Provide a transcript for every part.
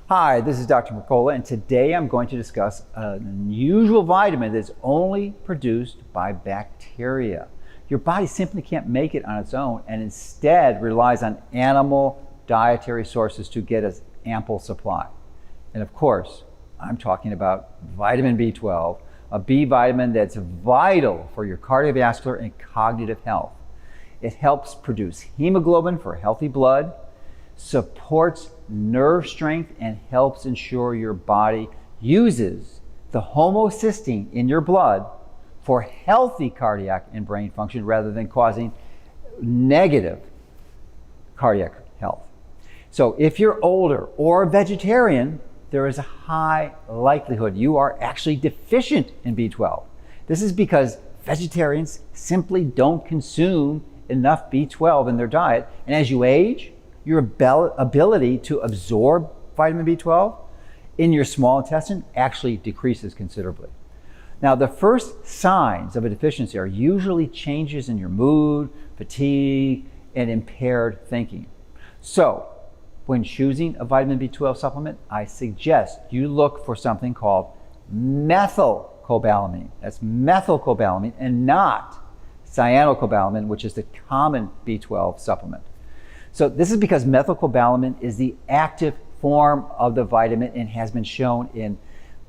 Hi, this is Dr. Mercola, and today I'm going to discuss an unusual vitamin that's only produced by bacteria. Your body simply can't make it on its own and instead relies on animal dietary sources to get us ample supply. And of course, I'm talking about vitamin B12, a B vitamin that's vital for your cardiovascular and cognitive health. It helps produce hemoglobin for healthy blood, supports nerve strength, and helps ensure your body uses the homocysteine in your blood for healthy cardiac and brain function rather than causing negative cardiac health. So if you're older or a vegetarian, there is a high likelihood you are actually deficient in B12. This is because vegetarians simply don't consume enough B12 in their diet, and as you age, your ability to absorb vitamin B12 in your small intestine actually decreases considerably. Now, the first signs of a deficiency are usually changes in your mood, fatigue, and impaired thinking. So, when choosing a vitamin B12 supplement, I suggest you look for something called Metilkobalamin. That's Metilkobalamin and not cijanokobalamin, which is the common B12 supplement. So this is because Metilkobalamin is the active form of the vitamin and has been shown in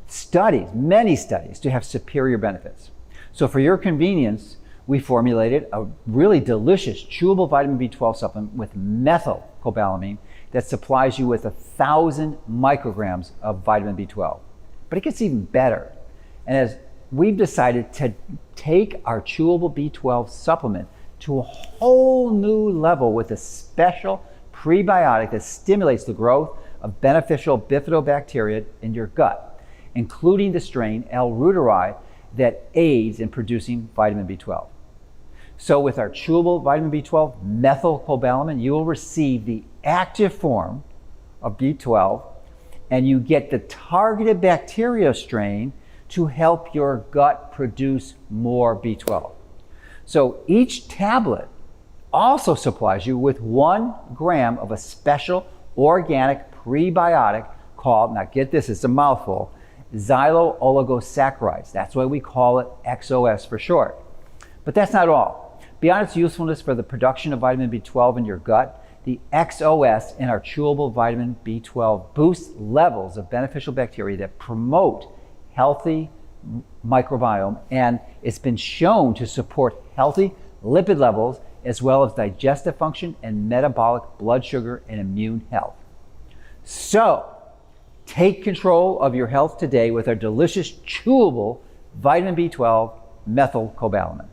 studies, many studies, to have superior benefits. So for your convenience, we formulated a really delicious chewable vitamin B12 supplement with Metilkobalamin that supplies you with 1,000 micrograms of vitamin B12. But it gets even better. And as we've decided to take our chewable B12 supplement to a whole new level with a special prebiotic that stimulates the growth of beneficial bifidobacteria in your gut, including the strain L. reuteri that aids in producing vitamin B12. So with our chewable vitamin B12 Metilkobalamin, you will receive the active form of B12 and you get the targeted bacteria strain to help your gut produce more B12. So each tablet also supplies you with 1 gram of a special organic prebiotic called, now get this, it's a mouthful, xylo-oligosaccharides. That's why we call it XOS for short. But that's not all. Beyond its usefulness for the production of vitamin B12 in your gut, the XOS in our chewable vitamin B12 boosts levels of beneficial bacteria that promote healthy microbiome, and it's been shown to support healthy lipid levels as well as digestive function and metabolic blood sugar and immune health. So, take control of your health today with our delicious chewable vitamin B12 Metilkobalamin.